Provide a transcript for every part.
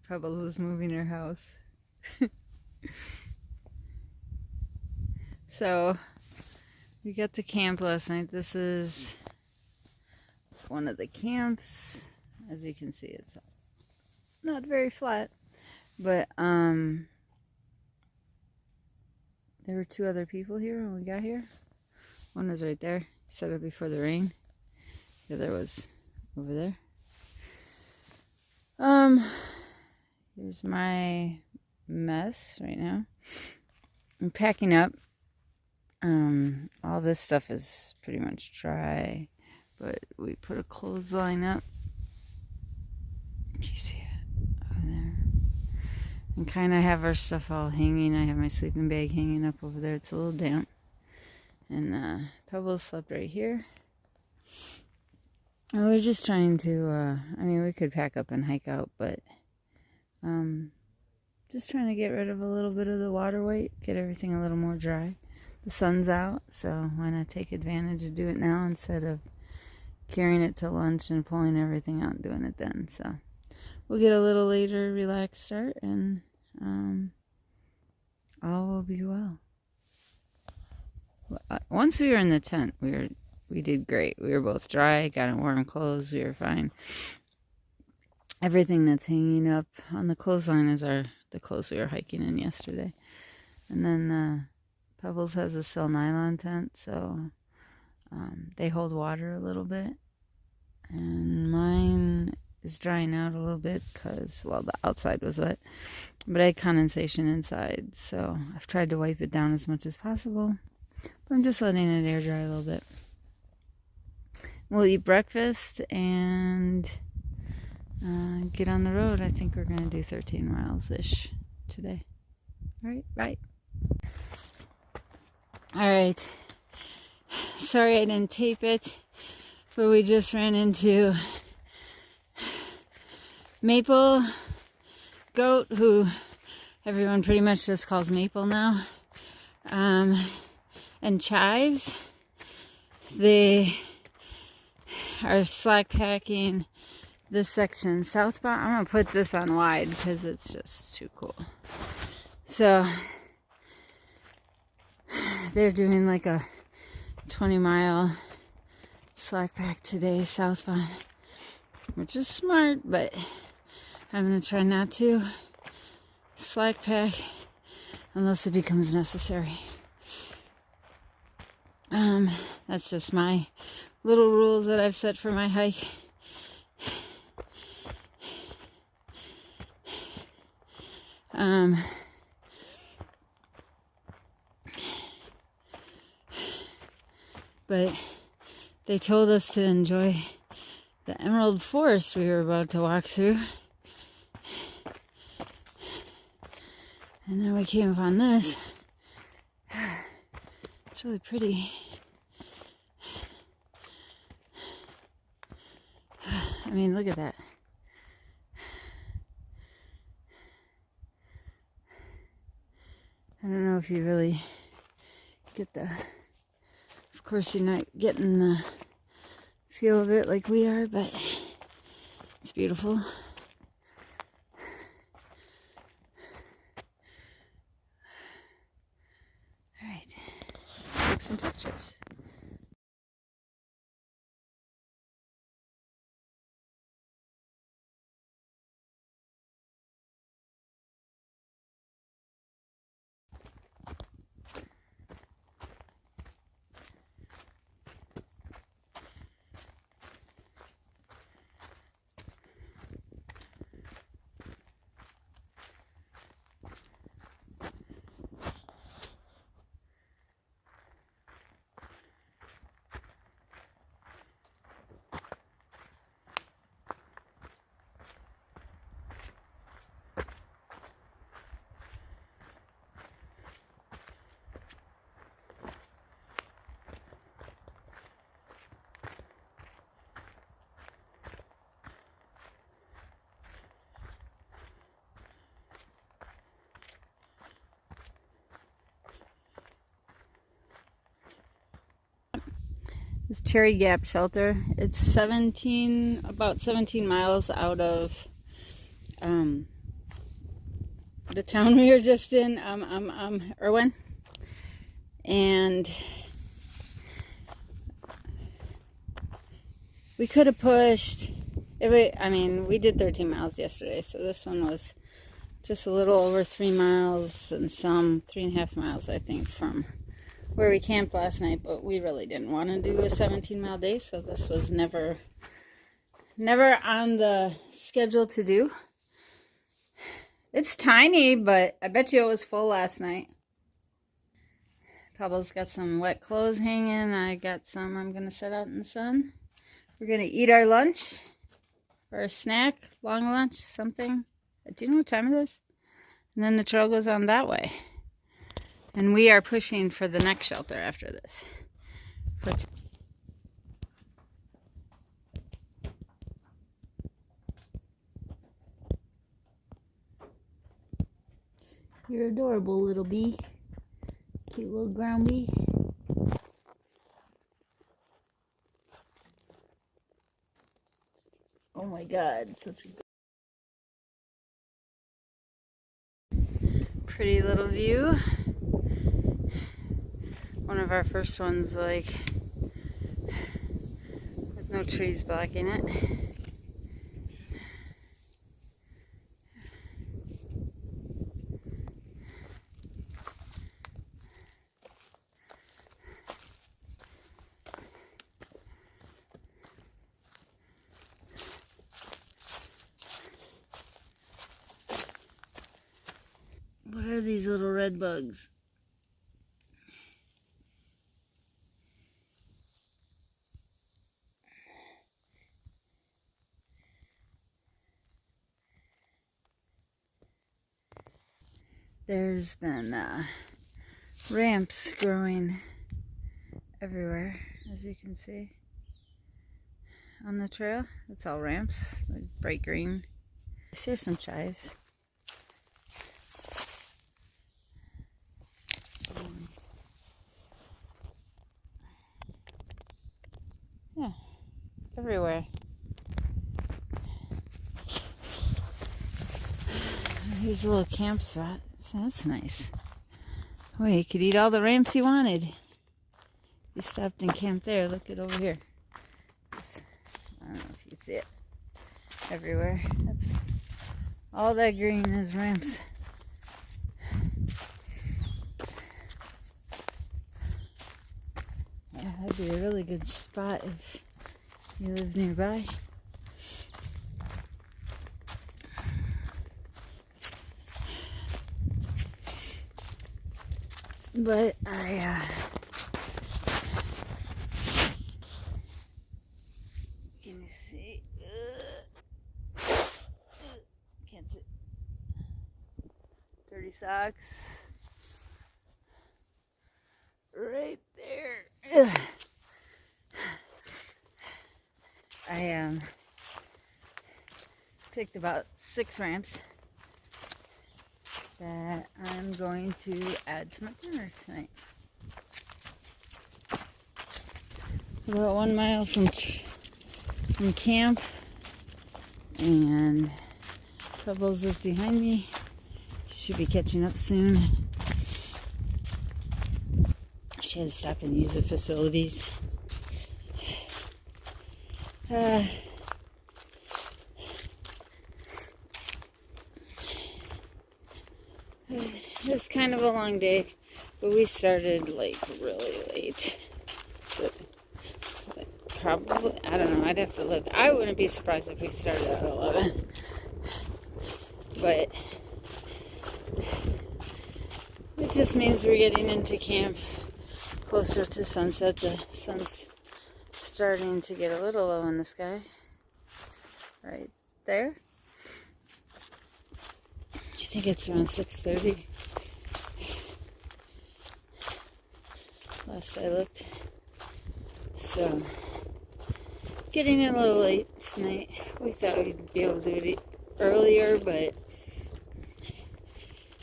Pebbles is moving her house. So, we got to camp last night. This is one of the camps. As you can see, it's not very flat. But, there were 2 other people here when we got here. One was right there, set up before the rain. The other was over there. Here's my mess right now. I'm packing up. All this stuff is pretty much dry, but we put a clothesline up. You see it over there? And kind of have our stuff all hanging. I have my sleeping bag hanging up over there. It's a little damp. And Pebbles slept right here. And we're just trying to, I mean, we could pack up and hike out, but just trying to get rid of a little bit of the water weight, get everything a little more dry. The sun's out, so why not take advantage of do it now instead of carrying it to lunch and pulling everything out and doing it then. So we'll get a little later relaxed start, and all will be well. Once we were in the tent, we did great. We were both dry, got in warm clothes, we were fine. Everything that's hanging up on the clothesline is the clothes we were hiking in yesterday. And then Pebbles has a cell nylon tent, so they hold water a little bit. And mine is drying out a little bit because, well, the outside was wet, but I had condensation inside, so I've tried to wipe it down as much as possible. But I'm just letting it air dry a little bit. We'll eat breakfast and get on the road. I think we're going to do 13 miles-ish today. All right, bye. Alright, sorry I didn't tape it, but we just ran into Maple Goat, who everyone pretty much just calls Maple now, and Chives. They are slack packing this section southbound. I'm going to put this on wide because it's just too cool. So they're doing like a 20-mile slack pack today southbound, which is smart, but I'm going to try not to slack pack unless it becomes necessary. That's just my little rules that I've set for my hike. But they told us to enjoy the emerald forest we were about to walk through. And then we came upon this. It's really pretty. I mean, look at that. I don't know if you really get the... Of course, you're not getting the feel of it like we are, but it's beautiful. All right, let's take some pictures. This Cherry Gap shelter. It's about 17 miles out of the town we were just in, Irwin. And we could have pushed, we did 13 miles yesterday, so this one was just a little over 3 miles and some 3.5 miles, I think, from where we camped last night, but we really didn't want to do a 17-mile day, so this was never on the schedule to do. It's tiny, but I bet you it was full last night. Pablo's got some wet clothes hanging. I got some I'm going to set out in the sun. We're going to eat our lunch, or a snack, long lunch, something. Do you know what time it is? And then the trail goes on that way. And we are pushing for the next shelter after this. You're adorable, little bee. Cute little ground bee. Oh my God, such a pretty little view. One of our first ones, like, with no trees blocking it. What are these little red bugs? There's been ramps growing everywhere, as you can see on the trail. It's all ramps, like bright green. Here's some chives. Yeah, everywhere. Here's a little camp spot. So that's nice. Oh, you could eat all the ramps you wanted. You stopped and camped there. Look at over here. I don't know if you can see it. Everywhere. That's all that green is ramps. Yeah, that'd be a really good spot if you live nearby. But can you see? Can't see. Dirty socks. Right there. Ugh. I picked about 6 ramps that I'm going to add to my dinner tonight. About 1 mile from camp, and Pebbles is behind me. She should be catching up soon. She has to stop and use the facilities. It was kind of a long day, but we started like really late. Probably, I don't know, I'd have to look. I wouldn't be surprised if we started at 11. But it just means we're getting into camp closer to sunset. The sun's starting to get a little low in the sky. Right there. I think it's around 6:30. Last I looked. So, getting in a little late tonight. We thought we'd be able to do it earlier, but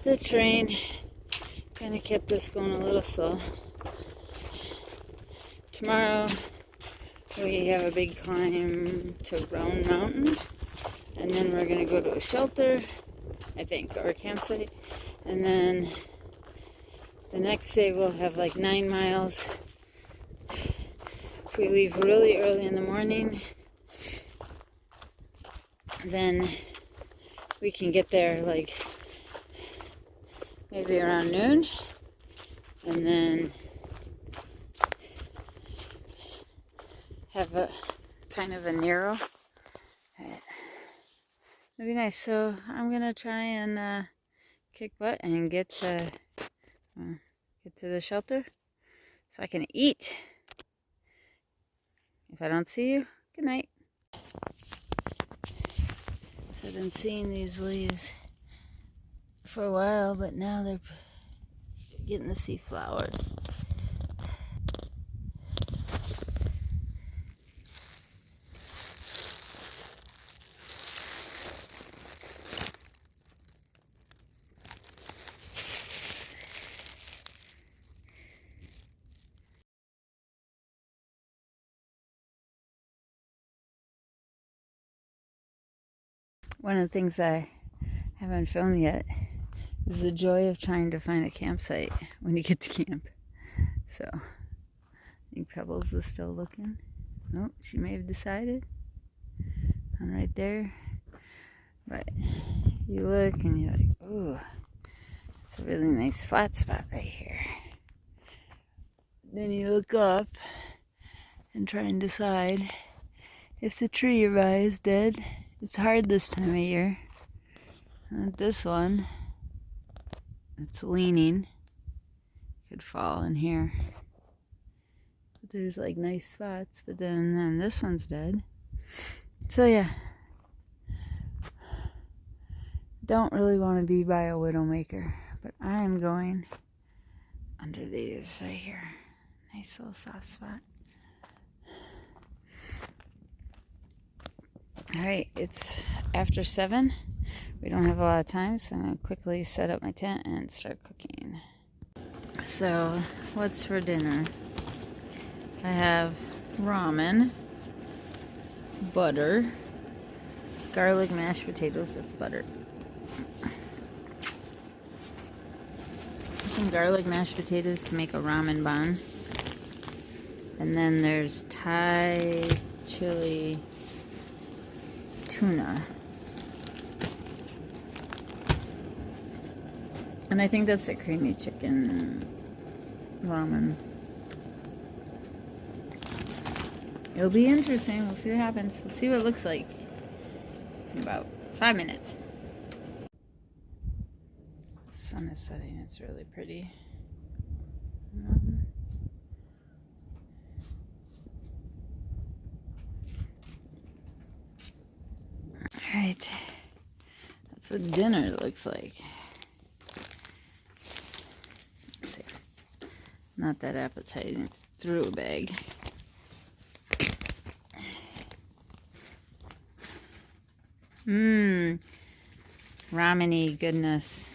the train kind of kept us going a little slow. Tomorrow, We have a big climb to Round Mountain, and then we're going to go to a shelter, I think, or a campsite, and then the next day we'll have like 9 miles. If we leave really early in the morning, then we can get there like maybe around noon, and then have a kind of a narrow. It'd be nice. So I'm gonna try and kick butt and get to the shelter so I can eat. If I don't see you, good night. So I've been seeing these leaves for a while, but now they're getting to see flowers. One of the things I haven't filmed yet is the joy of trying to find a campsite when you get to camp. So, I think Pebbles is still looking. Oh, she may have decided. I'm right there. But you look and you're like, ooh, it's a really nice flat spot right here. Then you look up and try and decide if the tree you buy is dead. It's hard this time of year. And this one, it's leaning. Could fall in here. But there's like nice spots, but then this one's dead. So yeah. Don't really want to be by a widowmaker, but I am going under these right here. Nice little soft spot. Alright, it's after 7. We don't have a lot of time, so I'm going to quickly set up my tent and start cooking. So, what's for dinner? I have ramen, butter, garlic mashed potatoes, that's butter. Some garlic mashed potatoes to make a ramen bun. And then there's Thai chili tuna. And I think that's a creamy chicken ramen. It'll be interesting. We'll see what happens. We'll see what it looks like in about 5 minutes. The sun is setting. It's really pretty. Alright. That's what dinner looks like. Let's see. Not that appetizing. Thru a bag. Mmm. Ramen-y goodness.